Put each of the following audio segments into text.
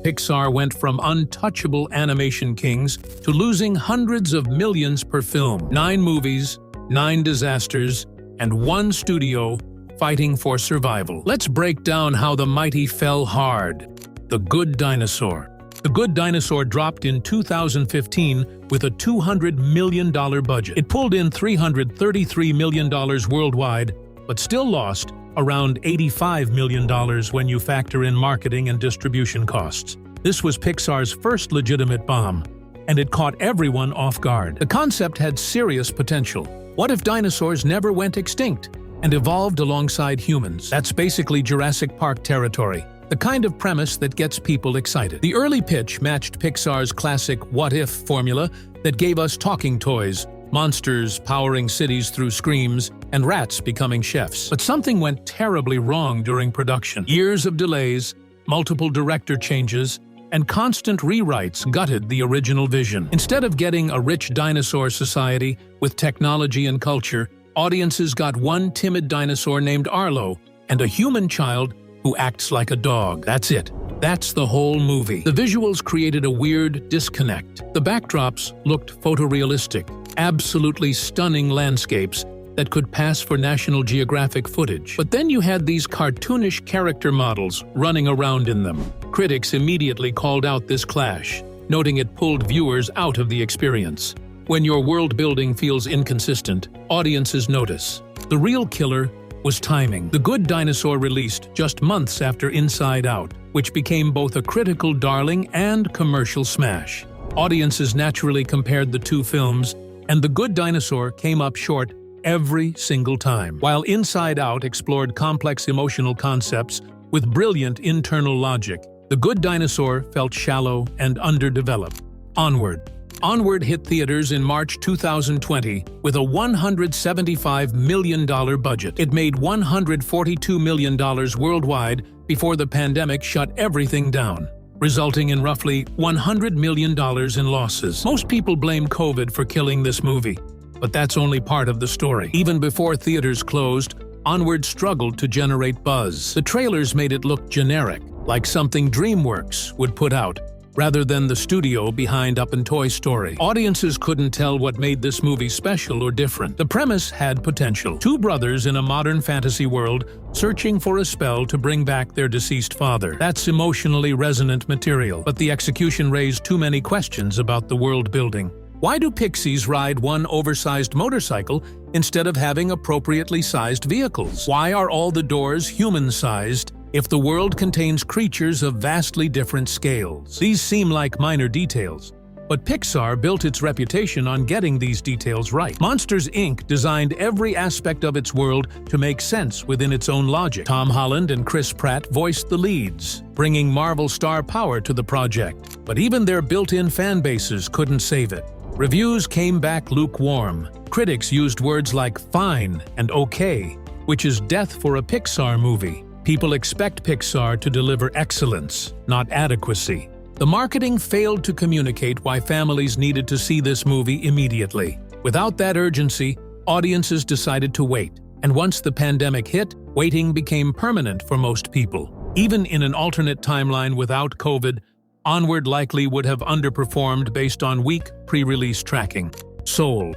Pixar went from untouchable animation kings to losing hundreds of millions per film. 9 movies, 9 disasters, and 1 studio fighting for survival. Let's break down how the mighty fell hard. The Good Dinosaur. The Good Dinosaur dropped in 2015 with a $200 million budget. It pulled in $333 million worldwide, but still lost around $85 million when you factor in marketing and distribution costs. This was Pixar's first legitimate bomb, and it caught everyone off guard. The concept had serious potential. What if dinosaurs never went extinct and evolved alongside humans? That's basically Jurassic Park territory, the kind of premise that gets people excited. The early pitch matched Pixar's classic what-if formula that gave us talking toys, monsters powering cities through screams, and rats becoming chefs. But something went terribly wrong during production. Years of delays, multiple director changes, and constant rewrites gutted the original vision. Instead of getting a rich dinosaur society with technology and culture, audiences got one timid dinosaur named Arlo and a human child who acts like a dog. That's it. That's the whole movie. The visuals created a weird disconnect. The backdrops looked photorealistic, absolutely stunning landscapes that could pass for National Geographic footage. But then you had these cartoonish character models running around in them. Critics immediately called out this clash, noting it pulled viewers out of the experience. When your world building feels inconsistent, audiences notice. The real killer was timing. The Good Dinosaur released just months after Inside Out, which became both a critical darling and commercial smash. Audiences naturally compared the two films, and The Good Dinosaur came up short every single time. While Inside Out explored complex emotional concepts with brilliant internal logic, The Good Dinosaur felt shallow and underdeveloped. Onward hit theaters in March 2020 with a $175 million budget. It made $142 million worldwide before the pandemic shut everything down, resulting in roughly $100 million in losses. Most people blame COVID for killing this movie, but that's only part of the story. Even before theaters closed, Onward struggled to generate buzz. The trailers made it look generic, like something DreamWorks would put out, rather than the studio behind Up and Toy Story. Audiences couldn't tell what made this movie special or different. The premise had potential. 2 brothers in a modern fantasy world searching for a spell to bring back their deceased father. That's emotionally resonant material, but the execution raised too many questions about the world building. Why do pixies ride one oversized motorcycle instead of having appropriately sized vehicles? Why are all the doors human-sized if the world contains creatures of vastly different scales? These seem like minor details, but Pixar built its reputation on getting these details right. Monsters, Inc. designed every aspect of its world to make sense within its own logic. Tom Holland and Chris Pratt voiced the leads, bringing Marvel star power to the project. But even their built-in fan bases couldn't save it. Reviews came back lukewarm. Critics used words like fine and okay, which is death for a Pixar movie. People expect Pixar to deliver excellence, not adequacy. The marketing failed to communicate why families needed to see this movie immediately. Without that urgency, audiences decided to wait. And once the pandemic hit, waiting became permanent for most people. Even in an alternate timeline without COVID, Onward likely would have underperformed based on weak pre-release tracking. Soul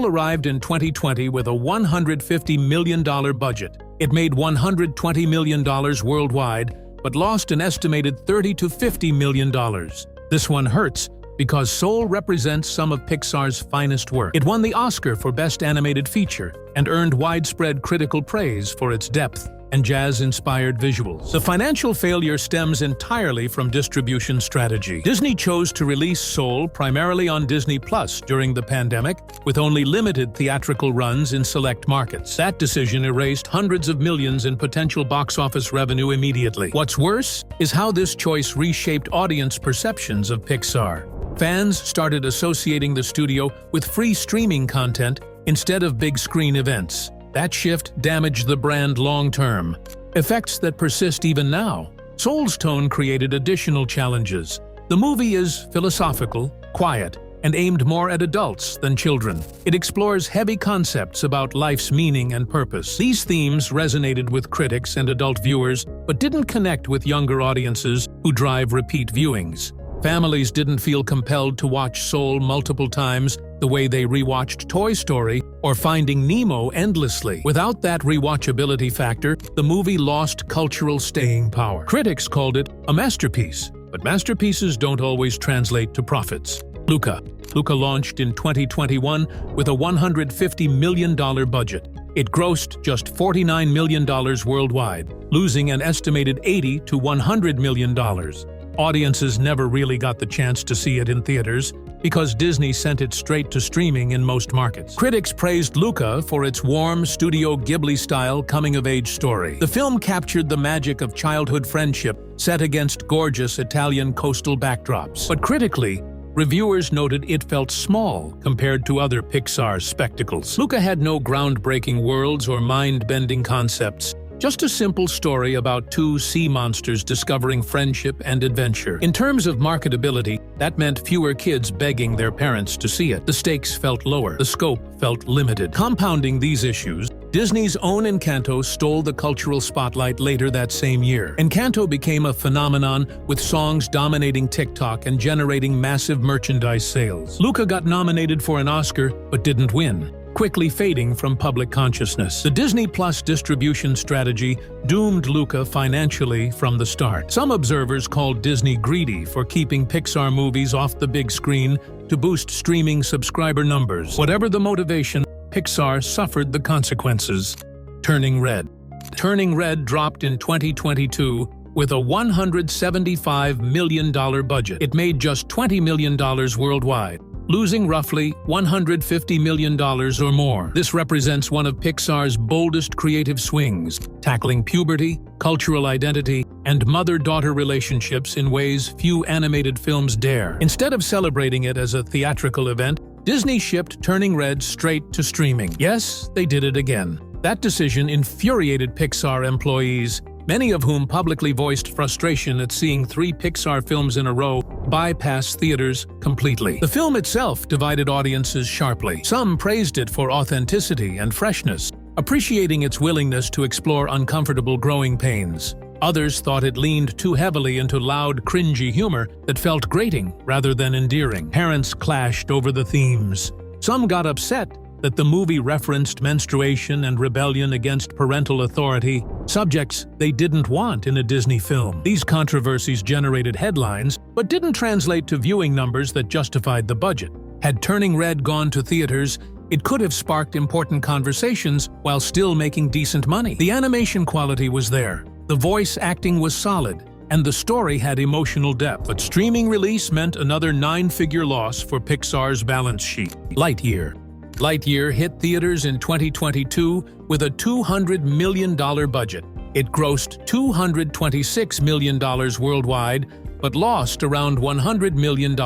arrived in 2020 with a $150 million budget. It made $120 million worldwide, but lost an estimated $30 to $50 million. This one hurts because Soul represents some of Pixar's finest work. It won the Oscar for Best Animated Feature and earned widespread critical praise for its depth and jazz-inspired visuals. The financial failure stems entirely from distribution strategy. Disney chose to release Soul primarily on Disney Plus during the pandemic, with only limited theatrical runs in select markets. That decision erased hundreds of millions in potential box office revenue immediately. What's worse is how this choice reshaped audience perceptions of Pixar. Fans started associating the studio with free streaming content instead of big-screen events. That shift damaged the brand long-term, effects that persist even now. Soul's tone created additional challenges. The movie is philosophical, quiet, and aimed more at adults than children. It explores heavy concepts about life's meaning and purpose. These themes resonated with critics and adult viewers, but didn't connect with younger audiences who drive repeat viewings. Families didn't feel compelled to watch Soul multiple times the way they rewatched Toy Story or Finding Nemo endlessly. Without that rewatchability factor, the movie lost cultural staying power. Critics called it a masterpiece, but masterpieces don't always translate to profits. Luca launched in 2021 with a $150 million budget. It grossed just $49 million worldwide, losing an estimated $80 to $100 million. Audiences never really got the chance to see it in theaters because Disney sent it straight to streaming in most markets. Critics praised Luca for its warm, Studio Ghibli-style coming-of-age story. The film captured the magic of childhood friendship set against gorgeous Italian coastal backdrops. But critically, reviewers noted it felt small compared to other Pixar spectacles. Luca had no groundbreaking worlds or mind-bending concepts, just a simple story about two sea monsters discovering friendship and adventure. In terms of marketability, that meant fewer kids begging their parents to see it. The stakes felt lower, the scope felt limited. Compounding these issues, Disney's own Encanto stole the cultural spotlight later that same year. Encanto became a phenomenon, with songs dominating TikTok and generating massive merchandise sales. Luca got nominated for an Oscar, but didn't win, quickly fading from public consciousness. The Disney Plus distribution strategy doomed Luca financially from the start. Some observers called Disney greedy for keeping Pixar movies off the big screen to boost streaming subscriber numbers. Whatever the motivation, Pixar suffered the consequences. Turning Red. Turning Red dropped in 2022 with a $175 million budget. It made just $20 million worldwide, losing roughly $150 million or more. This represents one of Pixar's boldest creative swings, tackling puberty, cultural identity, and mother-daughter relationships in ways few animated films dare. Instead of celebrating it as a theatrical event, Disney shipped Turning Red straight to streaming. Yes, they did it again. That decision infuriated Pixar employees, many of whom publicly voiced frustration at seeing 3 Pixar films in a row bypass theaters completely. The film itself divided audiences sharply. Some praised it for authenticity and freshness, appreciating its willingness to explore uncomfortable growing pains. Others thought it leaned too heavily into loud, cringy humor that felt grating rather than endearing. Parents clashed over the themes. Some got upset that the movie referenced menstruation and rebellion against parental authority, subjects they didn't want in a Disney film. These controversies generated headlines, but didn't translate to viewing numbers that justified the budget. Had Turning Red gone to theaters, it could have sparked important conversations while still making decent money. The animation quality was there, the voice acting was solid, and the story had emotional depth. But streaming release meant another 9-figure loss for Pixar's balance sheet. Lightyear. Lightyear hit theaters in 2022 with a $200 million budget. It grossed $226 million worldwide, but lost around $100 million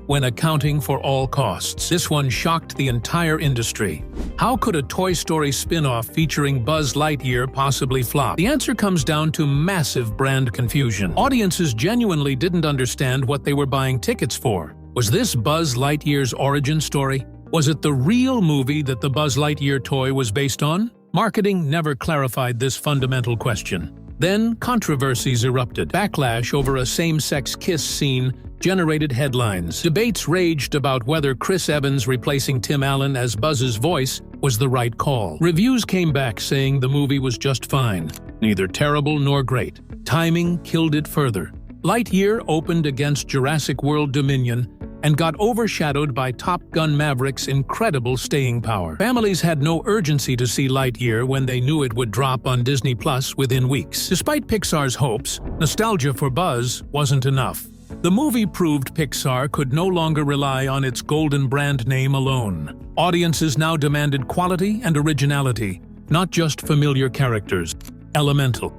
when accounting for all costs. This one shocked the entire industry. How could a Toy Story spin-off featuring Buzz Lightyear possibly flop? The answer comes down to massive brand confusion. Audiences genuinely didn't understand what they were buying tickets for. Was this Buzz Lightyear's origin story? Was it the real movie that the Buzz Lightyear toy was based on? Marketing never clarified this fundamental question. Then, controversies erupted. Backlash over a same-sex kiss scene generated headlines. Debates raged about whether Chris Evans replacing Tim Allen as Buzz's voice was the right call. Reviews came back saying the movie was just fine, neither terrible nor great. Timing killed it further. Lightyear opened against Jurassic World Dominion and got overshadowed by Top Gun Maverick's incredible staying power. Families had no urgency to see Lightyear when they knew it would drop on Disney Plus within weeks. Despite Pixar's hopes, nostalgia for Buzz wasn't enough. The movie proved Pixar could no longer rely on its golden brand name alone. Audiences now demanded quality and originality, not just familiar characters. Elemental,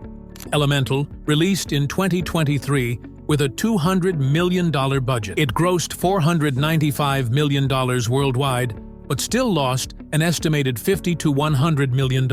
released in 2023, with a $200 million budget. It grossed $495 million worldwide, but still lost an estimated $50 to $100 million.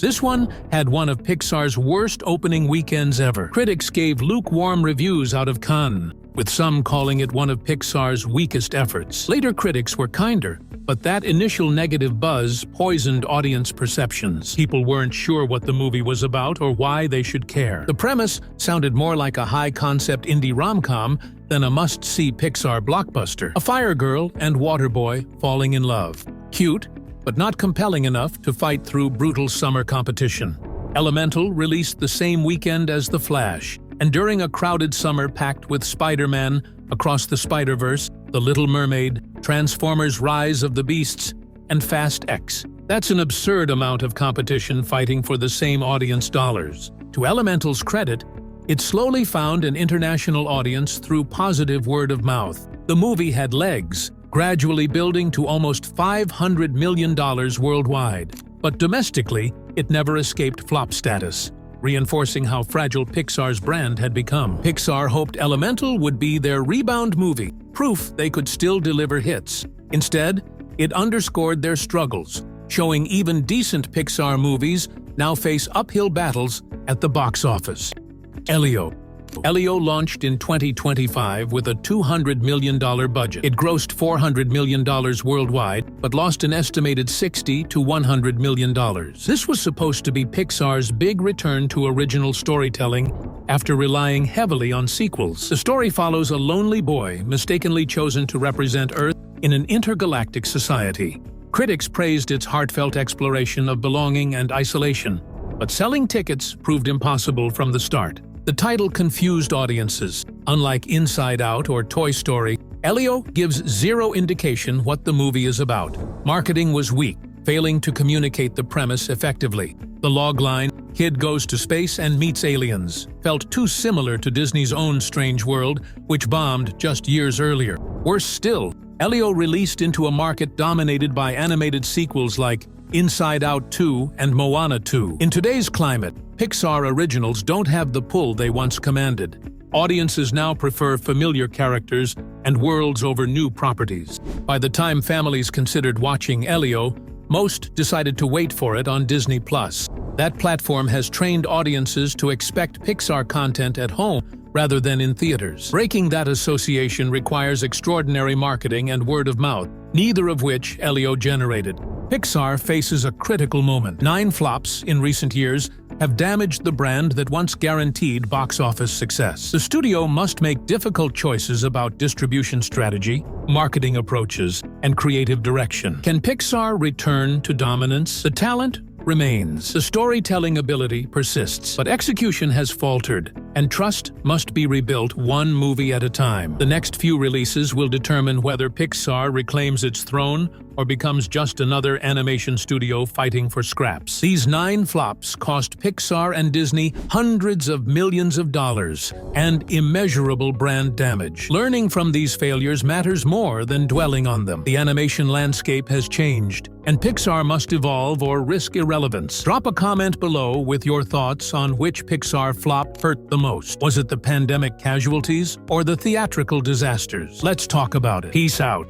This one had one of Pixar's worst opening weekends ever. Critics gave lukewarm reviews out of Cannes, with some calling it one of Pixar's weakest efforts. Later critics were kinder, but that initial negative buzz poisoned audience perceptions. People weren't sure what the movie was about or why they should care. The premise sounded more like a high-concept indie rom-com than a must-see Pixar blockbuster. A fire girl and water boy falling in love. Cute, but not compelling enough to fight through brutal summer competition. Elemental released the same weekend as The Flash, and during a crowded summer packed with Spider-Man, Across the Spider-Verse, The Little Mermaid, Transformers: Rise of the Beasts, and Fast X. That's an absurd amount of competition fighting for the same audience dollars. To Elemental's credit, it slowly found an international audience through positive word of mouth. The movie had legs, gradually building to almost $500 million worldwide. But domestically, it never escaped flop status, reinforcing how fragile Pixar's brand had become. Pixar hoped Elemental would be their rebound movie, proof they could still deliver hits. Instead, it underscored their struggles, showing even decent Pixar movies now face uphill battles at the box office. Elio launched in 2025 with a $200 million budget. It grossed $400 million worldwide, but lost an estimated $60 to $100 million. This was supposed to be Pixar's big return to original storytelling after relying heavily on sequels. The story follows a lonely boy mistakenly chosen to represent Earth in an intergalactic society. Critics praised its heartfelt exploration of belonging and isolation, but selling tickets proved impossible from the start. The title confused audiences. Unlike Inside Out or Toy Story, Elio gives zero indication what the movie is about. Marketing was weak, failing to communicate the premise effectively. The logline, "Kid goes to space and meets aliens," felt too similar to Disney's own Strange World, which bombed just years earlier. Worse still, Elio released into a market dominated by animated sequels like Inside Out 2 and Moana 2. In today's climate, Pixar originals don't have the pull they once commanded. Audiences now prefer familiar characters and worlds over new properties. By the time families considered watching Elio, most decided to wait for it on Disney+. That platform has trained audiences to expect Pixar content at home rather than in theaters. Breaking that association requires extraordinary marketing and word of mouth, neither of which Elio generated. Pixar faces a critical moment. 9 flops in recent years have damaged the brand that once guaranteed box office success. The studio must make difficult choices about distribution strategy, marketing approaches, and creative direction. Can Pixar return to dominance? The talent remains. The storytelling ability persists, but execution has faltered, and trust must be rebuilt one movie at a time. The next few releases will determine whether Pixar reclaims its throne or becomes just another animation studio fighting for scraps. These 9 flops cost Pixar and Disney hundreds of millions of dollars and immeasurable brand damage. Learning from these failures matters more than dwelling on them. The animation landscape has changed, and Pixar must evolve or risk irrelevance. Drop a comment below with your thoughts on which Pixar flop hurt the most. Was it the pandemic casualties or the theatrical disasters? Let's talk about it. Peace out.